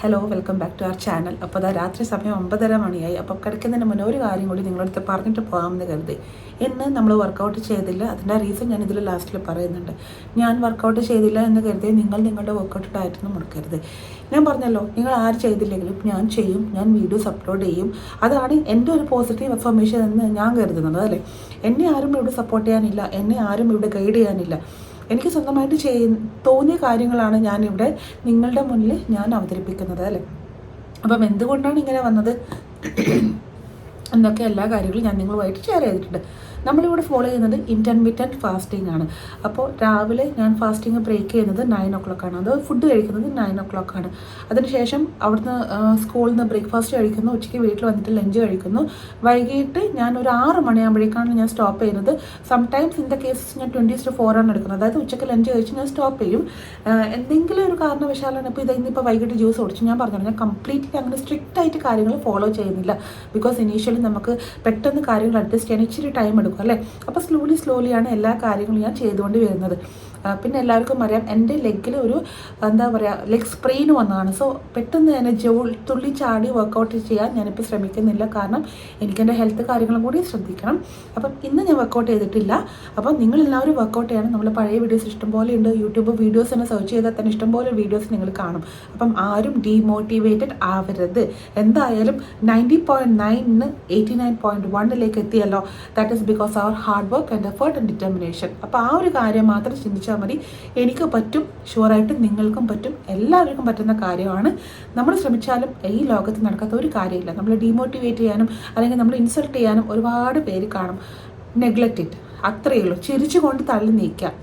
Hello welcome back to our channel. അപ്പോൾ അതാ രാത്രി സമയം 9:30 മണിയായി. അപ്പോൾ കിടക്കുന്നതിന് മുന്നേ ഒരു കാര്യം കൂടി നിങ്ങളടുത്ത് പറഞ്ഞിട്ട് പോകാമെന്ന് കരുതി. ഇന്ന് നമ്മൾ വർക്കൗട്ട് ചെയ്തില്ല. അതിൻ്റെ റീസൺ ഞാൻ ഇതിൽ ലാസ്റ്റിൽ പറയുന്നുണ്ട്. ഞാൻ വർക്കൗട്ട് ചെയ്തില്ല എന്ന് കരുതി നിങ്ങൾ നിങ്ങളുടെ വർക്കൗട്ട് ഡയറ്റൊന്നും മുടക്കരുത്. ഞാൻ പറഞ്ഞല്ലോ, നിങ്ങൾ ആര് ചെയ്തില്ലെങ്കിലും ഞാൻ ചെയ്യും, ഞാൻ വീഡിയോസ് അപ്ലോഡ് ചെയ്യും. അതാണ് എൻ്റെ ഒരു പോസിറ്റീവ് ഇൻഫർമേഷൻ എന്ന് ഞാൻ കരുതുന്നത്. അല്ലേ, എന്നെ ആരും ഇവിടെ സപ്പോർട്ട് ചെയ്യാനില്ല, എന്നെ ആരും ഇവിടെ ഗൈഡ് ചെയ്യാനില്ല. എനിക്ക് സ്വന്തമായിട്ട് തോന്നിയ കാര്യങ്ങളാണ് ഞാനിവിടെ നിങ്ങളുടെ മുന്നിൽ ഞാൻ അവതരിപ്പിക്കുന്നത്. അല്ലേ, അപ്പം എന്തുകൊണ്ടാണ് ഇങ്ങനെ വന്നത് എന്നൊക്കെ എല്ലാ കാര്യങ്ങളും ഞാൻ നിങ്ങളുമായിട്ട് ഷെയർ ചെയ്തിട്ടുണ്ട്. നമ്മളിവിടെ ഫോളോ ചെയ്യുന്നത് ഇൻറ്റർമീഡിയറ്റ് ഫാസ്റ്റിംഗ് ആണ്. അപ്പോൾ രാവിലെ ഞാൻ ഫാസ്റ്റിംഗ് ബ്രേക്ക് ചെയ്യുന്നത് 9 o'clock ആണ്. അത് ഫുഡ് കഴിക്കുന്നത് 9 o'clock ആണ്. അതിനുശേഷം അവിടുന്ന് സ്കൂളിൽ നിന്ന് ബ്രേക്ക്ഫാസ്റ്റ് കഴിക്കുന്നു, ഉച്ചയ്ക്ക് വീട്ടിൽ വന്നിട്ട് ലഞ്ച് കഴിക്കുന്നു. വൈകിട്ട് ഞാൻ ഒരു 6 മണിയാകുമ്പോഴേക്കാണ് ഞാൻ സ്റ്റോപ്പ് ചെയ്യുന്നത്. സംടൈംസ് ഇൻ ദ കേസസ് ഞാൻ 20:4 ആണ് എടുക്കുന്നത്. അതായത് ഉച്ചയ്ക്ക് ലഞ്ച് കഴിച്ച് ഞാൻ സ്റ്റോപ്പ് ചെയ്യും. എന്തെങ്കിലും ഒരു കാരണവശാലാണ് ഇപ്പോൾ ഇന്നിപ്പോൾ വൈകിട്ട് ജ്യൂസ് കുടിച്ചു. ഞാൻ പറഞ്ഞു, ഞാൻ കംപ്ലീറ്റ്ലി അങ്ങനെ സ്ട്രിക്റ്റ് ആയിട്ട് കാര്യങ്ങൾ ഫോളോ ചെയ്യുന്നില്ല. ബിക്കോസ് ഇനീഷ്യലി നമുക്ക് പെട്ടെന്ന് കാര്യങ്ങൾ അഡ്ജസ്റ്റ് ചെയ്യാൻ ഇച്ചിരി ടൈം എടുക്കും അല്ലേ. അപ്പോൾ സ്ലോലിയാണ് എല്ലാ കാര്യങ്ങളും ഞാൻ ചെയ്തുകൊണ്ട് വരുന്നത്. പിന്നെ എല്ലാവർക്കും അറിയാം, എൻ്റെ ലെഗിൽ ഒരു ലെഗ് സ്പ്രെയിൻ വന്നതാണ്. സോ പെട്ടെന്ന് തന്നെ തുള്ളി ചാടി വർക്കൗട്ട് ചെയ്യാൻ ഞാനിപ്പോൾ ശ്രമിക്കുന്നില്ല. കാരണം എനിക്ക് എൻ്റെ ഹെൽത്ത് കാര്യങ്ങളും കൂടി ശ്രദ്ധിക്കണം. അപ്പം ഇന്ന് ഞാൻ വർക്കൗട്ട് ചെയ്തിട്ടില്ല. അപ്പം നിങ്ങളെല്ലാവരും വർക്കൗട്ട് ചെയ്യണം. നമ്മൾ പഴയ വീഡിയോസ് ഇഷ്ടംപോലെ ഉണ്ട്. യൂട്യൂബ് വീഡിയോസ് തന്നെ സെർച്ച് ചെയ്താൽ തന്നെ ഇഷ്ടംപോലെ വീഡിയോസ് നിങ്ങൾ കാണും. അപ്പം ആരും ഡീമോട്ടിവേറ്റഡ് ആവരുത്. എന്തായാലും 90.9 89.1 എത്തിയല്ലോ. ദാറ്റ് ഈസ് ബിക്കോസ് അവർ hard work and effort and determination. അപ്പോൾ ആ ഒരു കാര്യം മാത്രം ചിന്തിച്ചാൽ മതി. എനിക്ക് പറ്റും, ഷുവറായിട്ട് നിങ്ങൾക്കും പറ്റും, എല്ലാവർക്കും പറ്റുന്ന കാര്യമാണ്. നമ്മൾ ശ്രമിച്ചാലും ഈ ലോകത്ത് നടക്കാത്ത ഒരു കാര്യമില്ല. നമ്മൾ ഡീമോട്ടിവേറ്റ് ചെയ്യാനും അല്ലെങ്കിൽ നമ്മൾ ഇൻസൾട്ട് ചെയ്യാനും ഒരുപാട് പേര് കാണും. നെഗ്ലക്റ്റ് ഇറ്റ്, അത്രയേ ഉള്ളൂ. ചിരിച്ചുകൊണ്ട് തള്ളി നീക്കുക.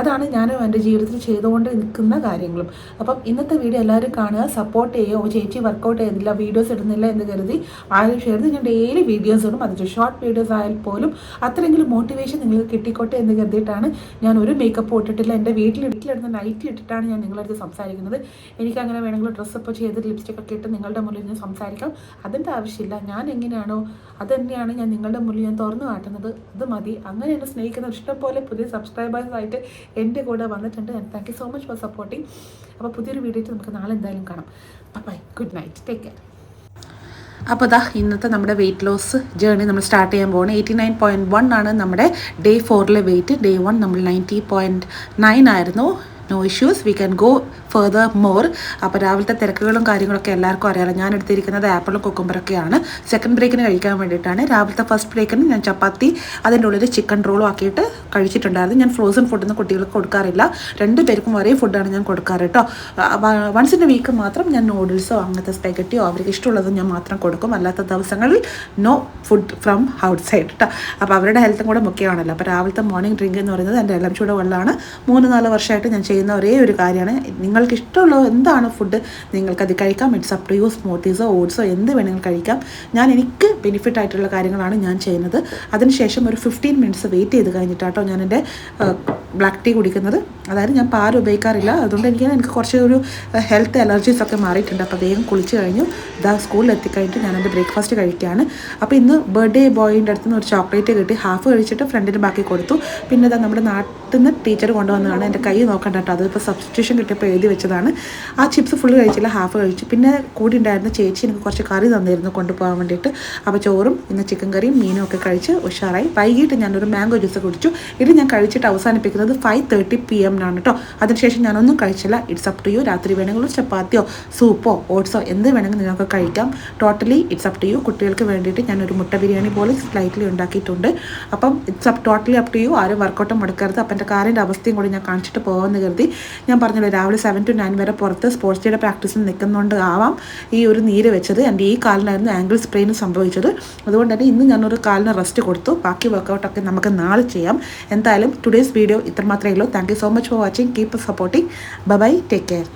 അതാണ് ഞാനും എൻ്റെ ജീവിതത്തിൽ ചെയ്തുകൊണ്ട് നിൽക്കുന്ന കാര്യങ്ങളും. അപ്പം ഇന്നത്തെ വീഡിയോ എല്ലാവരും കാണുക, സപ്പോർട്ട് ചെയ്യുക. ചേച്ചി വർക്കൗട്ട് ചെയ്തില്ല, വീഡിയോസ് ഇടുന്നില്ല എന്ന് കരുതി ആരും ഷെയർ ചെയ്ത് ഞാൻ ഡെയിലി വീഡിയോസ് ഇടും. അത് ഷോർട്ട് വീഡിയോസ് ആയാൽ പോലും അത്രയെങ്കിലും മോട്ടിവേഷൻ നിങ്ങൾക്ക് കിട്ടിക്കോട്ടെ എന്ന് കരുതിയിട്ടാണ് ഞാൻ ഒരു മേക്കപ്പ് ഇട്ടിട്ടില്ല. എൻ്റെ വീട്ടിലിടുന്ന നൈറ്റി ഇട്ടിട്ടാണ് ഞാൻ നിങ്ങളടുത്ത് സംസാരിക്കുന്നത്. എനിക്കങ്ങനെ വേണമെങ്കിൽ ഡ്രസ്സപ്പ് ചെയ്ത് ലിപ്സ്റ്റിക് ഒക്കെ ഇട്ട് നിങ്ങളുടെ മുന്നിൽ ഞാൻ സംസാരിക്കാം. അതിൻ്റെ ആവശ്യമില്ല. ഞാൻ എങ്ങനെയാണോ അത് തന്നെയാണ് ഞാൻ നിങ്ങളുടെ മുന്നിൽ ഞാൻ തുറന്നു കാട്ടുന്നത്. അത് മതി. അങ്ങനെ എന്നെ സ്നേഹിക്കുന്ന ഇഷ്ടംപോലെ പുതിയ സബ്സ്ക്രൈബേഴ്സായിട്ട് എൻ്റെ കൂടെ വന്നിട്ടുണ്ട്. Thank you so much for supporting. അപ്പോൾ പുതിയൊരു വീഡിയോയിൽ നമുക്ക് നാളെ എന്തായാലും കാണാം. Bye, good night, take care. അപ്പോൾ ഇന്നത്തെ നമ്മുടെ വെയിറ്റ് ലോസ് ജേർണി നമ്മൾ സ്റ്റാർട്ട് ചെയ്യാൻ പോകുന്നത്. 89.1 ആണ് നമ്മുടെ ഡേ 4 വെയിറ്റ്. ഡേ 1 നമ്മൾ 90.9 ആയിരുന്നു. No issues, we can go further more. അപ്പോൾ രാവിലത്തെ തിരക്കുകളും കാര്യങ്ങളൊക്കെ എല്ലാവർക്കും അറിയാമല്ലോ. ഞാൻ എടുത്തിരിക്കുന്നത് ആപ്പിളും കുക്കുംബറൊക്കെയാണ്. സെക്കൻഡ് ബ്രേക്കിന് കഴിക്കാൻ വേണ്ടിയിട്ടാണ്. രാവിലത്തെ ഫസ്റ്റ് ബ്രേക്കിന് ഞാൻ ചപ്പാത്തി അതിൻ്റെ ഉള്ളിൽ ചിക്കൻ റോളും ആക്കിയിട്ട് കഴിച്ചിട്ടുണ്ടായിരുന്നു. ഞാൻ ഫ്രോസൺ ഫുഡൊന്നും കുട്ടികൾക്ക് കൊടുക്കാറില്ല. 2 പേർക്കും ഒരേ ഫുഡാണ് ഞാൻ കൊടുക്കാറ് കേട്ടോ. വൺസ് ഇൻ എ വീക്ക് മാത്രം ഞാൻ നൂഡിൽസോ അങ്ങനത്തെ സ്പെഗറ്റിയോ അവർക്ക് ഇഷ്ടമുള്ളത് ഞാൻ മാത്രം കൊടുക്കും. അല്ലാത്ത ദിവസങ്ങളിൽ no food from outside കേട്ടോ. അപ്പോൾ അവരുടെ ഹെൽത്തും കൂടെ മുഖ്യമാണല്ലോ. അപ്പോൾ രാവിലത്തെ മോർണിംഗ് ഡ്രിങ്ക് എന്ന് പറയുന്നത് എൻ്റെ എല്ലാം ചൂട് വെള്ളമാണ്. 3-4 വർഷമായിട്ട് ഞാൻ ചെയ്യുന്ന ഒരേ ഒരു കാര്യമാണ്. നിങ്ങൾക്ക് ഇഷ്ടമുള്ള എന്താണ് ഫുഡ് നിങ്ങൾക്കത് കഴിക്കാം. It's up to you. സ്മൂത്തീസോ ഓട്സോ എന്ത് വേണമെങ്കിലും കഴിക്കാം. എനിക്ക് ബെനിഫിറ്റ് ആയിട്ടുള്ള കാര്യങ്ങളാണ് ഞാൻ ചെയ്യുന്നത്. അതിനുശേഷം ഒരു 15 മിനിറ്റ്സ് വെയിറ്റ് ചെയ്ത് കഴിഞ്ഞിട്ടാട്ടോ ഞാൻ എൻ്റെ ബ്ലാക്ക് ടീ കുടിക്കുന്നത്. അതായത് ഞാൻ പാൽ ഉപയോഗിക്കാറില്ല. അതുകൊണ്ട് എനിക്ക് കുറച്ചൊരു ഹെൽത്ത് അലർജീസ് ഒക്കെ മാറിയിട്ടുണ്ട്. അപ്പോൾ വേഗം കുളിച്ച് കഴിഞ്ഞു. സ്കൂളിൽ എത്തിക്കഴിഞ്ഞിട്ട് ഞാൻ എൻ്റെ ബ്രേക്ക്ഫാസ്റ്റ് കഴിക്കുകയാണ്. അപ്പോൾ ഇന്ന് ബർത്ത്ഡേ ബോയിൻ്റെ അടുത്ത് നിന്ന് ഒരു ചോക്ലേറ്റ് കിട്ടി. ഹാഫ് കഴിച്ചിട്ട് ഫ്രണ്ടിന് ബാക്കി കൊടുത്തു. പിന്നെ നമ്മുടെ നാട്ടിൽ നിന്ന് ടീച്ചർ കൊണ്ടുവന്നതാണ്. എൻ്റെ കൈ നോക്കണ്ട കേട്ടോ, അതിപ്പോൾ സബ്സ്റ്റിറ്റ്യൂഷൻ കിട്ടിയപ്പോൾ എഴുതി വെച്ചതാണ്. ആ ചിപ്സ് ഫുള്ള് കഴിച്ചില്ല, ഹാഫ് കഴിച്ചു. പിന്നെ കൂടി ഉണ്ടായിരുന്ന ചേച്ചി എനിക്ക് കുറച്ച് കറി തന്നിരുന്നു കൊണ്ടുപോകാൻ വേണ്ടിയിട്ട്. അപ്പോൾ ചോറും ഇന്ന് ചിക്കൻ കറിയും മീനും ഒക്കെ കഴിച്ച് ഉഷാറായി. വൈകിട്ട് ഞാനൊരു മാംഗോ ജ്യൂസ് കുടിച്ചു. ഇത് ഞാൻ കഴിച്ചിട്ട് അവസാനിപ്പിക്കുന്നത് 5:30 PM കേട്ടോ. അതിനുശേഷം ഞാനൊന്നും കഴിച്ചില്ല. It's up to you. രാത്രി വേണമെങ്കിലും ചപ്പാത്തിയോ സൂപ്പോ ഓട്സോ എന്ത് വേണമെങ്കിലും നിങ്ങൾക്ക് കഴിക്കാം. Totally it's up to you. കുട്ടികൾക്ക് വേണ്ടിയിട്ട് ഞാനൊരു മുട്ട ബിരിയാണി പോലെ സ്ലൈറ്റ്ലി ഉണ്ടാക്കിയിട്ടുണ്ട്. അപ്പം it's totally up to you. ആരും വർക്കൗട്ടും മുടക്കരുത്. അപ്പം എൻ്റെ കാറിൻ്റെ അവസ്ഥയും കൂടി ഞാൻ കാണിച്ചിട്ട് പോകാമെന്ന് കരുതി. ഞാൻ പറഞ്ഞല്ലോ, രാവിലെ 7 to 9 വരെ പുറത്ത് സ്പോർട്സ് ഡേയുടെ പ്രാക്ടീസിൽ നിൽക്കുന്നതുകൊണ്ട് ആവാം ഈ ഒരു നീര് വെച്ചത്. എൻ്റെ ഈ കാലിനായിരുന്നു ആംഗിൾ സ്പ്രെയിൻ സംഭവിച്ചത്. അതുകൊണ്ട് തന്നെ ഇന്ന് ഞാനൊരു കാലിന് റെസ്റ്റ് കൊടുത്തു. ബാക്കി വർക്കൗട്ടൊക്കെ നമുക്ക് നാളെ ചെയ്യാം. എന്തായാലും ടുഡേയ്സ് വീഡിയോ ഇത്രമാത്രമേ ഉള്ളൂ. Thank you so much for watching. Keep supporting. Bye, take care.